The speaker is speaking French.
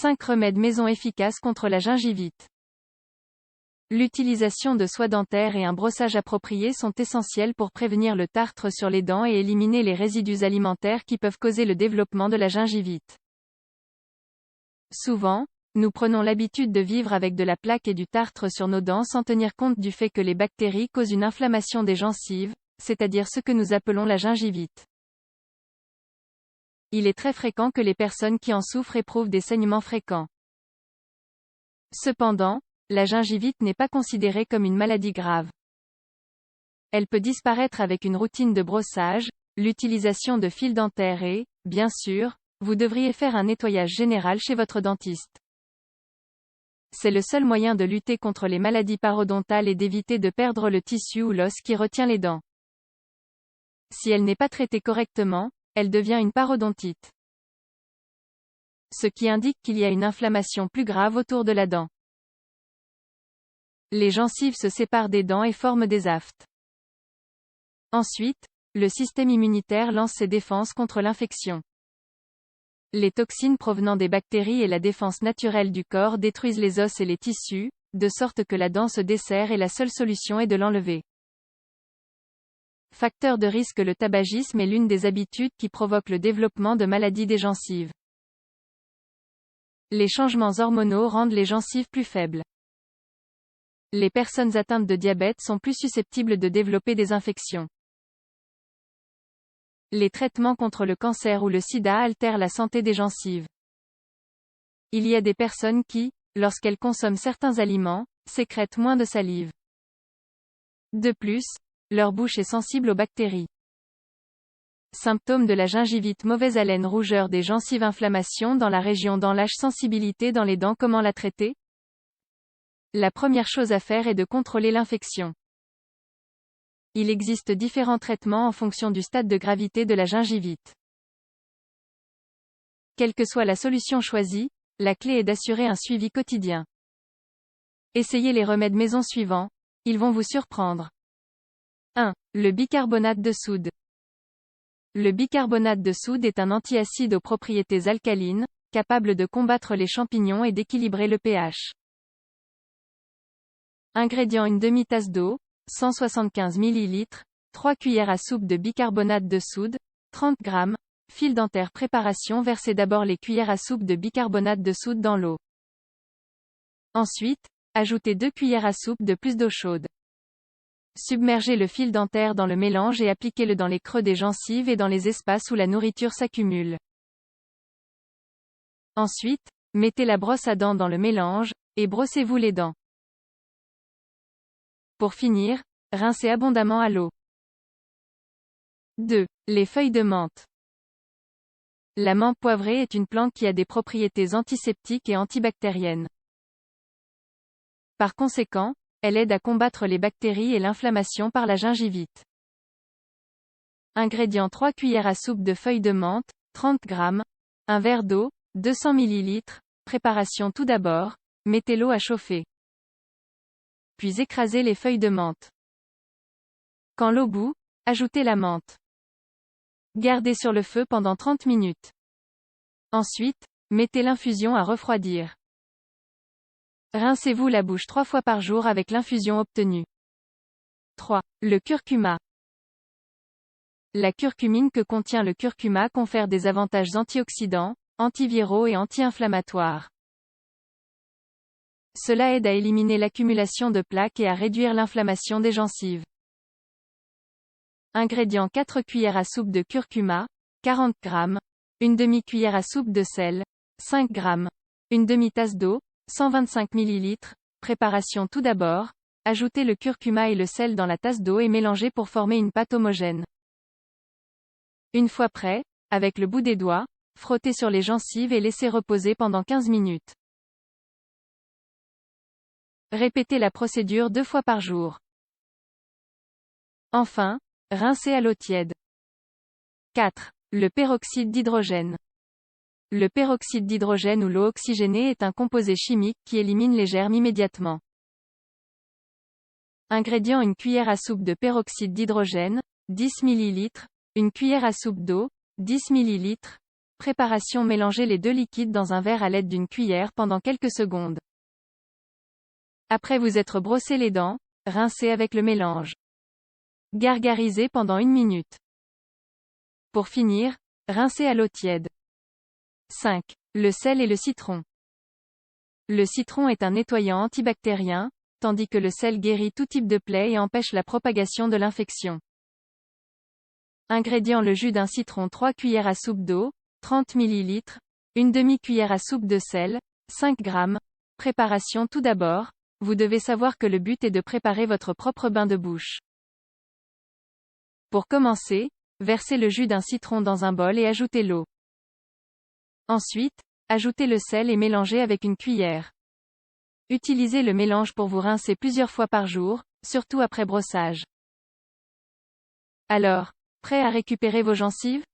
5 remèdes maison efficaces contre la gingivite. L'utilisation de soie dentaire et un brossage approprié sont essentiels pour prévenir le tartre sur les dents et éliminer les résidus alimentaires qui peuvent causer le développement de la gingivite. Souvent, nous prenons l'habitude de vivre avec de la plaque et du tartre sur nos dents sans tenir compte du fait que les bactéries causent une inflammation des gencives, c'est-à-dire ce que nous appelons la gingivite. Il est très fréquent que les personnes qui en souffrent éprouvent des saignements fréquents. Cependant, la gingivite n'est pas considérée comme une maladie grave. Elle peut disparaître avec une routine de brossage, l'utilisation de fils dentaires et, bien sûr, vous devriez faire un nettoyage général chez votre dentiste. C'est le seul moyen de lutter contre les maladies parodontales et d'éviter de perdre le tissu ou l'os qui retient les dents. Si elle n'est pas traitée correctement, elle devient une parodontite. Ce qui indique qu'il y a une inflammation plus grave autour de la dent. Les gencives se séparent des dents et forment des aftes. Ensuite, le système immunitaire lance ses défenses contre l'infection. Les toxines provenant des bactéries et la défense naturelle du corps détruisent les os et les tissus, de sorte que la dent se desserre et la seule solution est de l'enlever. Facteur de risque. Le tabagisme est l'une des habitudes qui provoque le développement de maladies des gencives. Les changements hormonaux rendent les gencives plus faibles. Les personnes atteintes de diabète sont plus susceptibles de développer des infections. Les traitements contre le cancer ou le sida altèrent la santé des gencives. Il y a des personnes qui, lorsqu'elles consomment certains aliments, sécrètent moins de salive. De plus, leur bouche est sensible aux bactéries. Symptômes de la gingivite: mauvaise haleine, rougeur des gencives, inflammation dans la région d'enlâche, sensibilité dans les dents. Comment la traiter? La première chose à faire est de contrôler l'infection. Il existe différents traitements en fonction du stade de gravité de la gingivite. Quelle que soit la solution choisie, la clé est d'assurer un suivi quotidien. Essayez les remèdes maison suivants, ils vont vous surprendre. 1. Le bicarbonate de soude. Le bicarbonate de soude est un antiacide aux propriétés alcalines, capable de combattre les champignons et d'équilibrer le pH. Ingrédients: une demi-tasse d'eau, 175 ml, 3 cuillères à soupe de bicarbonate de soude, 30 g, fil dentaire. Préparation: versez d'abord les cuillères à soupe de bicarbonate de soude dans l'eau. Ensuite, ajoutez 2 cuillères à soupe de plus d'eau chaude. Submergez le fil dentaire dans le mélange et appliquez-le dans les creux des gencives et dans les espaces où la nourriture s'accumule. Ensuite, mettez la brosse à dents dans le mélange, et brossez-vous les dents. Pour finir, rincez abondamment à l'eau. 2. Les feuilles de menthe. La menthe poivrée est une plante qui a des propriétés antiseptiques et antibactériennes. Par conséquent, elle aide à combattre les bactéries et l'inflammation par la gingivite. Ingrédients: 3 cuillères à soupe de feuilles de menthe, 30 g, un verre d'eau, 200 ml. Préparation: tout d'abord, mettez l'eau à chauffer. Puis écrasez les feuilles de menthe. Quand l'eau bout, ajoutez la menthe. Gardez sur le feu pendant 30 minutes. Ensuite, mettez l'infusion à refroidir. Rincez-vous la bouche 3 fois par jour avec l'infusion obtenue. 3. Le curcuma. La curcumine que contient le curcuma confère des avantages antioxydants, antiviraux et anti-inflammatoires. Cela aide à éliminer l'accumulation de plaques et à réduire l'inflammation des gencives. Ingrédients: 4 cuillères à soupe de curcuma, 40 g, une demi-cuillère à soupe de sel, 5 g, une demi-tasse d'eau, 125 ml. Préparation: tout d'abord, ajoutez le curcuma et le sel dans la tasse d'eau et mélangez pour former une pâte homogène. Une fois prêt, avec le bout des doigts, frottez sur les gencives et laissez reposer pendant 15 minutes. Répétez la procédure 2 fois par jour. Enfin, rincez à l'eau tiède. 4. Le peroxyde d'hydrogène. Le peroxyde d'hydrogène ou l'eau oxygénée est un composé chimique qui élimine les germes immédiatement. Ingrédients: une cuillère à soupe de peroxyde d'hydrogène, 10 ml, une cuillère à soupe d'eau, 10 ml, Préparation: mélangez les deux liquides dans un verre à l'aide d'une cuillère pendant quelques secondes. Après vous être brossé les dents, rincez avec le mélange. Gargarisez pendant 1 minute. Pour finir, rincez à l'eau tiède. 5. Le sel et le citron. Le citron est un nettoyant antibactérien, tandis que le sel guérit tout type de plaie et empêche la propagation de l'infection. Ingrédients: le jus d'un citron, 3 cuillères à soupe d'eau, 30 ml, une demi-cuillère à soupe de sel, 5 g. Préparation: tout d'abord, vous devez savoir que le but est de préparer votre propre bain de bouche. Pour commencer, versez le jus d'un citron dans un bol et ajoutez l'eau. Ensuite, ajoutez le sel et mélangez avec une cuillère. Utilisez le mélange pour vous rincer plusieurs fois par jour, surtout après brossage. Alors, prêt à récupérer vos gencives?